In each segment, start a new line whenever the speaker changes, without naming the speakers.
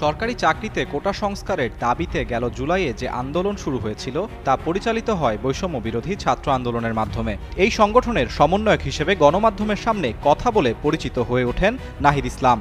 সরকারি চাকরিতে কোটা সংস্কারের দাবিতে গেল জুলাইয়ে যে আন্দোলন শুরু হয়েছিল তা পরিচালিত হয় বৈষম্য বিরোধী ছাত্র আন্দোলনের মাধ্যমে। এই সংগঠনের সমন্বয়ক হিসেবে গণমাধ্যমের সামনে কথা বলে পরিচিত হয়ে ওঠেন নাহিদ ইসলাম।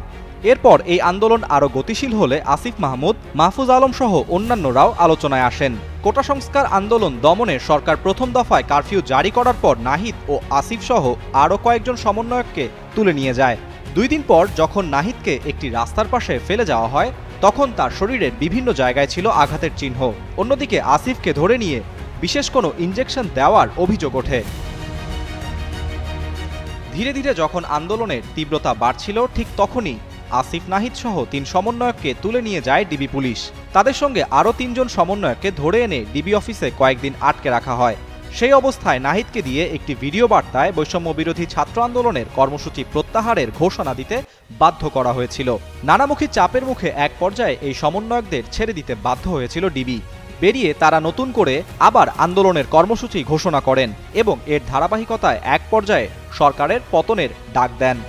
এরপর এই আন্দোলন আরও গতিশীল হলে আসিফ মাহমুদ, মাহফুজ আলম সহ অন্যান্যরাও আলোচনায় আসেন। কোটা সংস্কার আন্দোলন দমনে সরকার প্রথম দফায় কারফিউ জারি করার পর নাহিদ ও আসিফ সহ আরও কয়েকজন সমন্বয়ককে তুলে নিয়ে যায়। 2 দিন পর যখন নাহিদকে একটি রাস্তার পাশে ফেলে যাওয়া হয় তখন তার শরীরের বিভিন্ন জায়গায় ছিল আঘাতের চিহ্ন। অন্যদিকে আসিফকে ধরে নিয়ে বিশেষ কোনো ইনজেকশন দেওয়ার অভিযোগ ওঠে। ধীরে ধীরে যখন আন্দোলনের তীব্রতা বাড়ছিল ঠিক তখনই আসিফ, নাহিদ সহ 3 সমন্বয়ককে তুলে নিয়ে যায় ডিবি পুলিশ। তাদের সঙ্গে আরও 3 জন সমন্বয়ককে ধরে এনে ডিবি অফিসে কয়েকদিন আটকে রাখা হয়। সেই অবস্থায় নাহিদকে দিয়ে একটি ভিডিও বার্তায় বৈষম্য বিরোধী ছাত্র আন্দোলনের কর্মসূচি প্রত্যাহারের ঘোষণা দিতে বাধ্য করা হয়েছিল। নানামুখী চাপের মুখে এক পর্যায়ে এই সমন্বয়কদের ছেড়ে দিতে বাধ্য হয়েছিল ডিবি। বেরিয়ে তারা নতুন করে আবার আন্দোলনের কর্মসূচি ঘোষণা করেন এবং এর ধারাবাহিকতায় এক পর্যায়ে সরকারের পতনের ডাক দেন।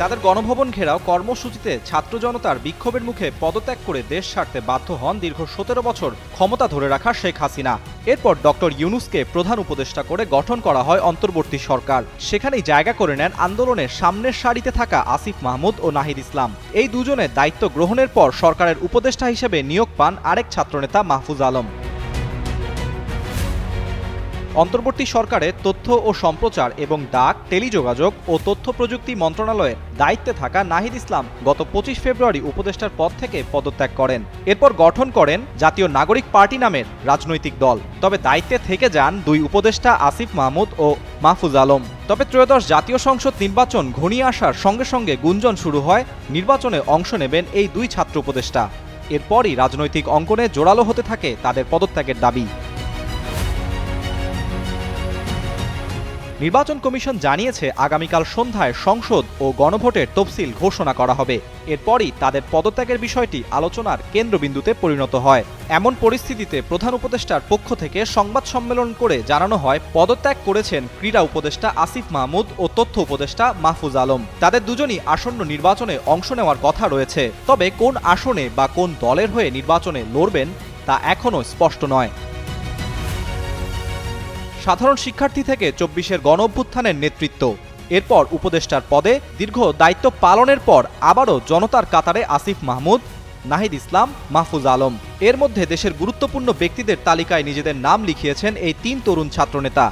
তাদের গণভবন ঘেরাও কর্মসূচিতে ছাত্র জনতার বিক্ষোভের মুখে পদত্যাগ করে দেশ ছাড়তে বাধ্য হন দীর্ঘ 17 বছর ক্ষমতা ধরে রাখা শেখ হাসিনা। এরপর ডক্টর ইউনূসকে প্রধান উপদেষ্টা করে গঠন করা হয় অন্তর্বর্তী সরকার। সেখানেই জায়গা করে নেন আন্দোলনের সামনের সারিতে থাকা আসিফ মাহমুদ ও নাহিদ ইসলাম। এই দুজনের দায়িত্ব গ্রহণের পর সরকারের উপদেষ্টা হিসেবে নিয়োগ পান আরেক ছাত্রনেতা মাহফুজ আলম। অন্তর্বর্তী সরকারে তথ্য ও সম্প্রচার এবং ডাক, টেলিযোগাযোগ ও তথ্য প্রযুক্তি মন্ত্রণালয়ের দায়িত্বে থাকা নাহিদ ইসলাম গত 25 ফেব্রুয়ারি উপদেষ্টার পদ থেকে পদত্যাগ করেন। এরপর গঠন করেন জাতীয় নাগরিক পার্টি নামের রাজনৈতিক দল। তবে দায়িত্বে থেকে যান 2 উপদেষ্টা আসিফ মাহমুদ ও মাহফুজ আলম। তবে ত্রয়োদশ জাতীয় সংসদ নির্বাচন ঘনিয়ে আসার সঙ্গে সঙ্গে গুঞ্জন শুরু হয় নির্বাচনে অংশ নেবেন এই 2 ছাত্র উপদেষ্টা। এরপরই রাজনৈতিক অঙ্গনে জোরালো হতে থাকে তাদের পদত্যাগের দাবি। নির্বাচন কমিশন জানিয়েছে আগামীকাল সন্ধ্যায় সংসদ ও গণভোটের তফসিল ঘোষণা করা হবে। এরপরই তাদের পদত্যাগের বিষয়টি আলোচনার কেন্দ্রবিন্দুতে পরিণত হয়। এমন পরিস্থিতিতে প্রধান উপদেষ্টার পক্ষ থেকে সংবাদ সম্মেলন করে জানানো হয় পদত্যাগ করেছেন ক্রীড়া উপদেষ্টা আসিফ মাহমুদ ও তথ্য উপদেষ্টা মাহফুজ আলম। তাদের দুজনই আসন্ন নির্বাচনে অংশ নেওয়ার কথা রয়েছে। তবে কোন আসনে বা কোন দলের হয়ে নির্বাচনে লড়বেন তা এখনও স্পষ্ট নয়। সাধারণ শিক্ষার্থী থেকে 24-এর গণঅভ্যুত্থানের নেতৃত্ব, এরপর উপদেষ্টার পদে দীর্ঘ দায়িত্ব পালনের পর আবারও জনতার কাতারে আসিফ মাহমুদ, নাহিদ ইসলাম, মাহফুজ আলম। এর মধ্যে দেশের গুরুত্বপূর্ণ ব্যক্তিদের তালিকায় নিজেদের নাম লিখিয়েছেন এই 3 তরুণ ছাত্রনেতা।